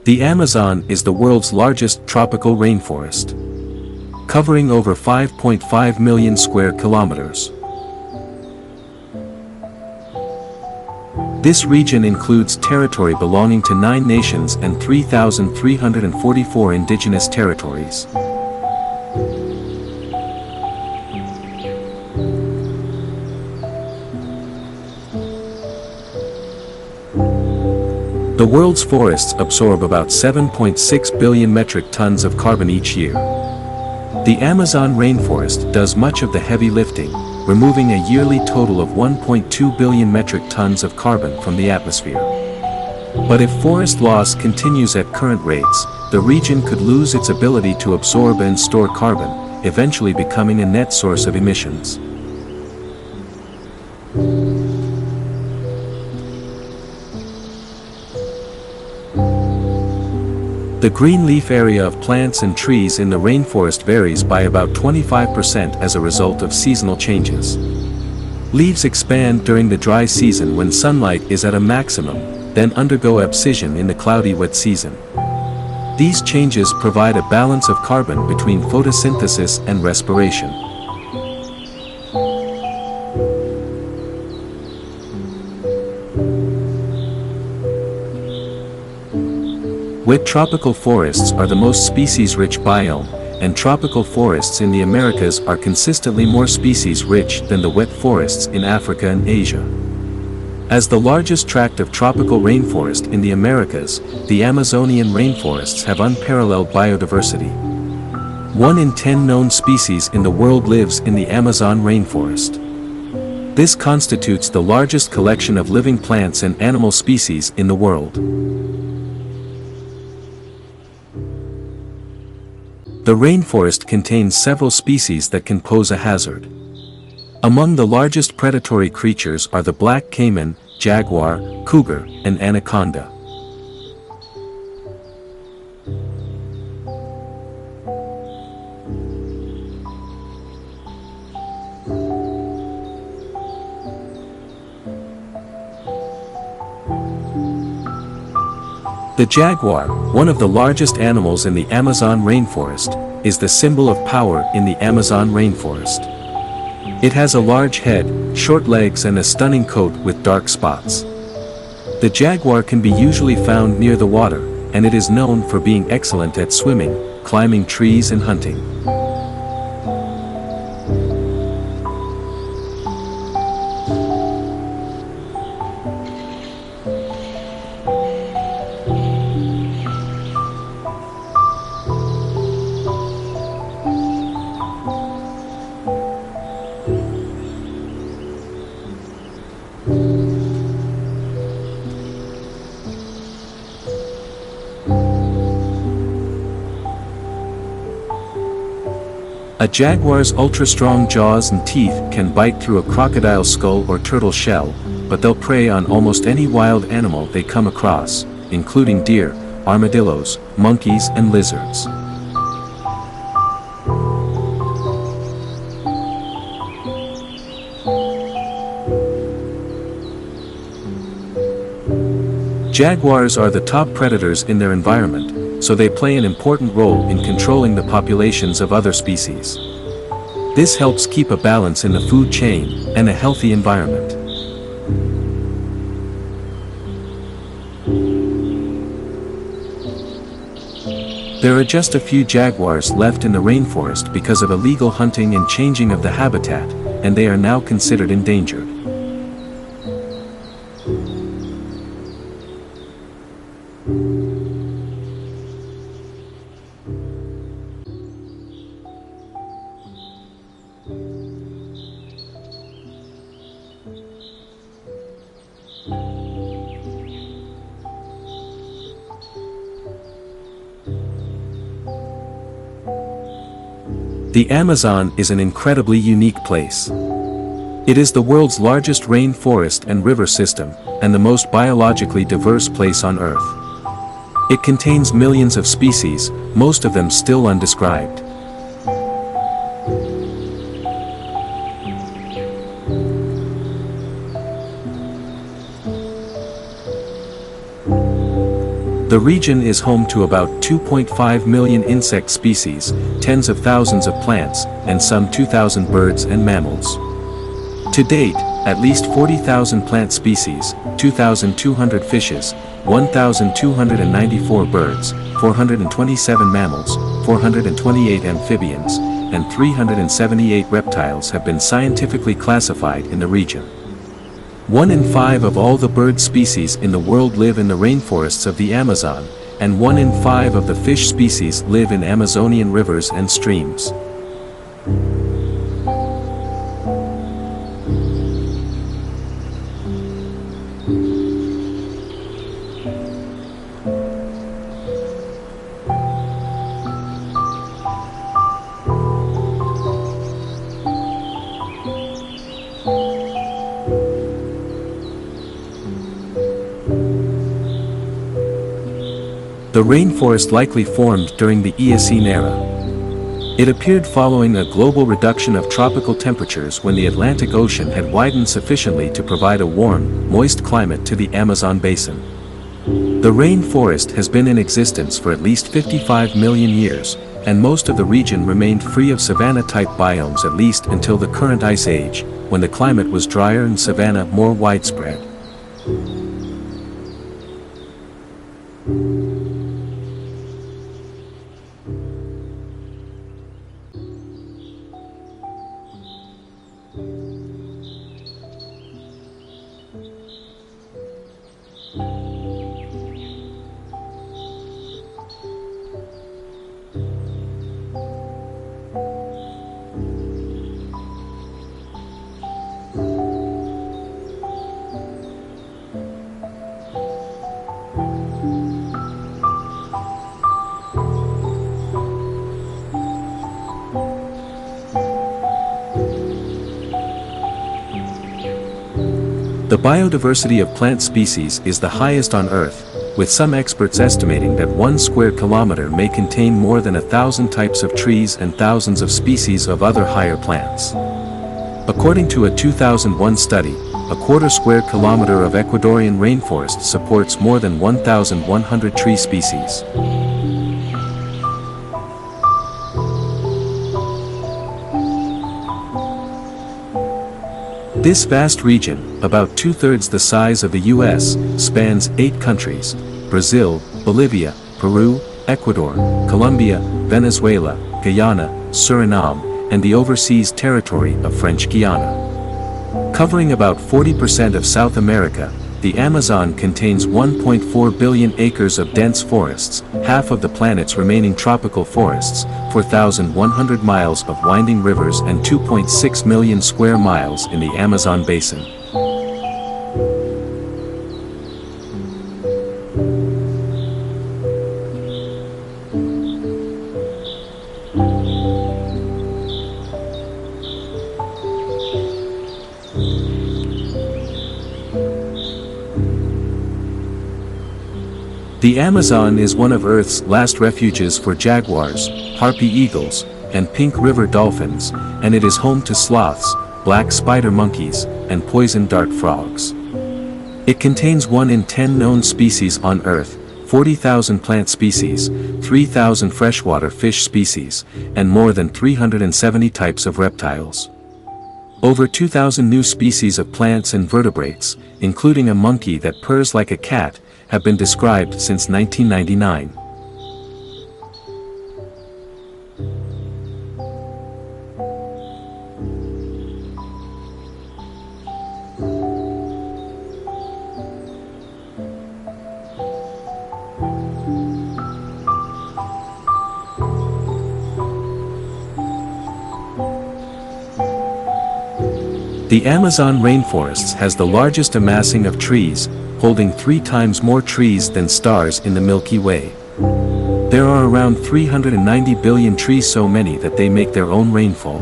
The Amazon is the world's largest tropical rainforest, covering over 5.5 million square kilometers. This region includes territory belonging to 9 nations and 3,344 indigenous territories. The world's forests absorb about 7.6 billion metric tons of carbon each year. The Amazon rainforest does much of the heavy lifting, removing a yearly total of 1.2 billion metric tons of carbon from the atmosphere. But if forest loss continues at current rates, the region could lose its ability to absorb and store carbon, eventually becoming a net source of emissions. The green leaf area of plants and trees in the rainforest varies by about 25% as a result of seasonal changes. Leaves expand during the dry season when sunlight is at a maximum, then undergo abscission in the cloudy wet season. These changes provide a balance of carbon between photosynthesis and respiration. Wet tropical forests are the most species-rich biome, and tropical forests in the Americas are consistently more species-rich than the wet forests in Africa and Asia. As the largest tract of tropical rainforest in the Americas, the Amazonian rainforests have unparalleled biodiversity. 1 in 10 known species in the world lives in the Amazon rainforest. This constitutes the largest collection of living plants and animal species in the world. The rainforest contains several species that can pose a hazard. Among the largest predatory creatures are the black caiman, jaguar, cougar, and anaconda. The jaguar, one of the largest animals in the Amazon rainforest, is the symbol of power in the Amazon rainforest. It has a large head, short legs and a stunning coat with dark spots. The jaguar can be usually found near the water, and it is known for being excellent at swimming, climbing trees and hunting. A jaguar's ultra-strong jaws and teeth can bite through a crocodile's skull or turtle shell, but they'll prey on almost any wild animal they come across, including deer, armadillos, monkeys, and lizards. Jaguars are the top predators in their environment, so they play an important role in controlling the populations of other species. This helps keep a balance in the food chain and a healthy environment. There are just a few jaguars left in the rainforest because of illegal hunting and changing of the habitat, and they are now considered endangered. The Amazon is an incredibly unique place. It is the world's largest rainforest and river system, and the most biologically diverse place on Earth. It contains millions of species, most of them still undescribed. The region is home to about 2.5 million insect species, tens of thousands of plants, and some 2,000 birds and mammals. To date, at least 40,000 plant species, 2,200 fishes, 1,294 birds, 427 mammals, 428 amphibians, and 378 reptiles have been scientifically classified in the region. 1 in 5 of all the bird species in the world live in the rainforests of the Amazon, and 1 in 5 of the fish species live in Amazonian rivers and streams. The rainforest likely formed during the Eocene era. It appeared following a global reduction of tropical temperatures when the Atlantic Ocean had widened sufficiently to provide a warm, moist climate to the Amazon basin. The rainforest has been in existence for at least 55 million years, and most of the region remained free of savanna-type biomes at least until the current ice age, when the climate was drier and savanna more widespread. The biodiversity of plant species is the highest on Earth, with some experts estimating that 1 square kilometer may contain more than 1,000 types of trees and thousands of species of other higher plants. According to a 2001 study, a quarter square kilometer of Ecuadorian rainforest supports more than 1,100 tree species. This vast region, about 2/3 the size of the US, spans 8 countries: Brazil, Bolivia, Peru, Ecuador, Colombia, Venezuela, Guyana, Suriname, and the overseas territory of French Guiana. Covering about 40% of South America, the Amazon contains 1.4 billion acres of dense forests, half of the planet's remaining tropical forests, 4,100 miles of winding rivers and 2.6 million square miles in the Amazon basin. The Amazon is one of Earth's last refuges for jaguars, harpy eagles, and pink river dolphins, and it is home to sloths, black spider monkeys, and poison dart frogs. It contains 1 in 10 known species on Earth, 40,000 plant species, 3,000 freshwater fish species, and more than 370 types of reptiles. Over 2,000 new species of plants and vertebrates, including a monkey that purrs like a cat, have been described since 1999. The Amazon rainforests has the largest amassing of trees, holding 3 times more trees than stars in the Milky Way. There are around 390 billion trees, so many that they make their own rainfall.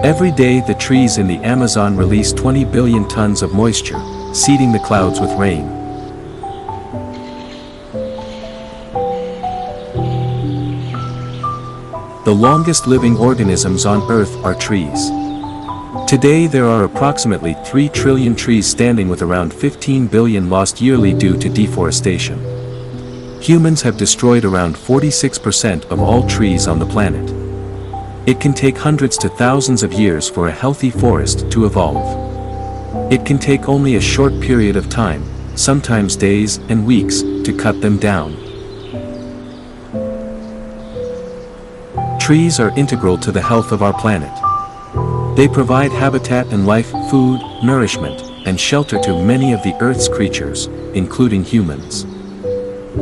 Every day the trees in the Amazon release 20 billion tons of moisture, seeding the clouds with rain. The longest living organisms on Earth are trees. Today there are approximately 3 trillion trees standing, with around 15 billion lost yearly due to deforestation. Humans have destroyed around 46% of all trees on the planet. It can take hundreds to thousands of years for a healthy forest to evolve. It can take only a short period of time, sometimes days and weeks, to cut them down. Trees are integral to the health of our planet. They provide habitat and life, food, nourishment, and shelter to many of the Earth's creatures, including humans.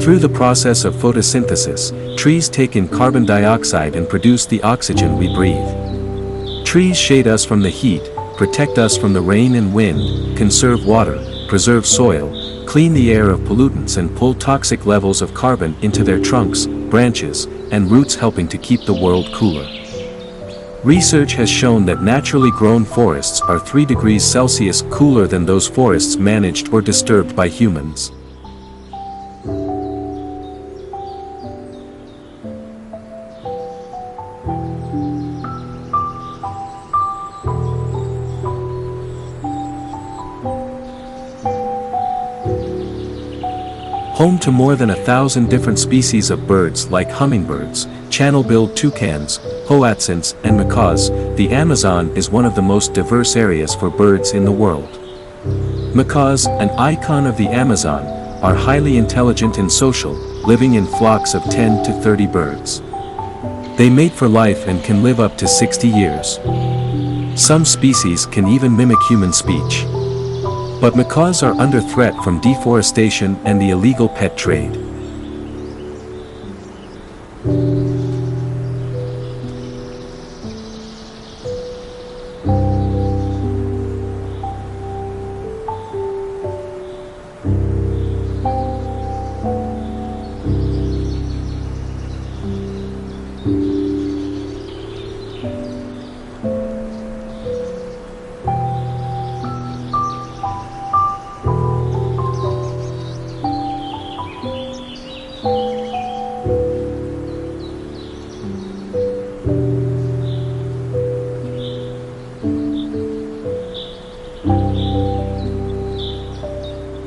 Through the process of photosynthesis, trees take in carbon dioxide and produce the oxygen we breathe. Trees shade us from the heat, protect us from the rain and wind, conserve water, preserve soil, clean the air of pollutants and pull toxic levels of carbon into their trunks, branches, and roots, helping to keep the world cooler. Research has shown that naturally grown forests are 3 degrees Celsius cooler than those forests managed or disturbed by humans. Home to more than 1,000 different species of birds like hummingbirds, channel-billed toucans, hoatzins, and macaws, the Amazon is one of the most diverse areas for birds in the world. Macaws, an icon of the Amazon, are highly intelligent and social, living in flocks of 10 to 30 birds. They mate for life and can live up to 60 years. Some species can even mimic human speech. But macaws are under threat from deforestation and the illegal pet trade.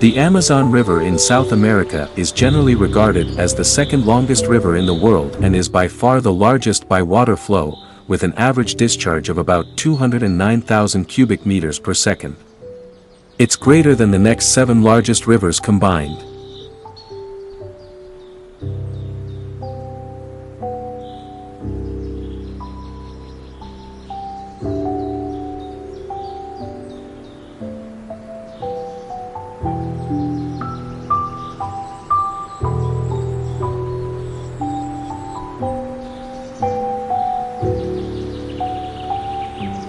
The Amazon River in South America is generally regarded as the second longest river in the world and is by far the largest by water flow, with an average discharge of about 209,000 cubic meters per second. It's greater than the next 7 largest rivers combined.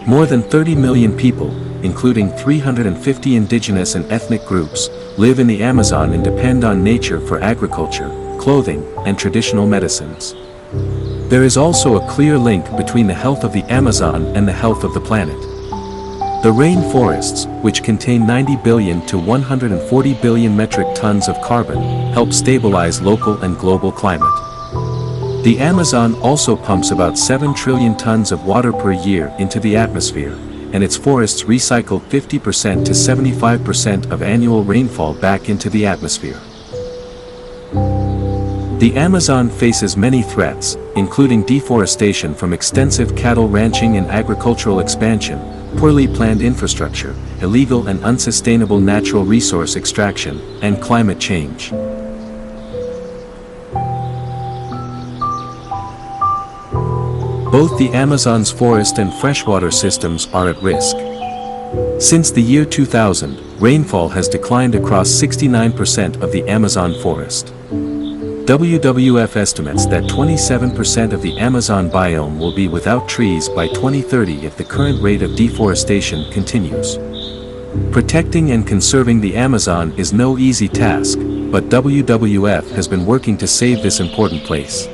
More than 30 million people, including 350 indigenous and ethnic groups, live in the Amazon and depend on nature for agriculture, clothing, and traditional medicines. There is also a clear link between the health of the Amazon and the health of the planet. The rainforests, which contain 90 billion to 140 billion metric tons of carbon, help stabilize local and global climate. The Amazon also pumps about 7 trillion tons of water per year into the atmosphere, and its forests recycle 50% to 75% of annual rainfall back into the atmosphere. The Amazon faces many threats, including deforestation from extensive cattle ranching and agricultural expansion, poorly planned infrastructure, illegal and unsustainable natural resource extraction, and climate change. Both the Amazon's forest and freshwater systems are at risk. Since the year 2000, rainfall has declined across 69% of the Amazon forest. WWF estimates that 27% of the Amazon biome will be without trees by 2030 if the current rate of deforestation continues. Protecting and conserving the Amazon is no easy task, but WWF has been working to save this important place.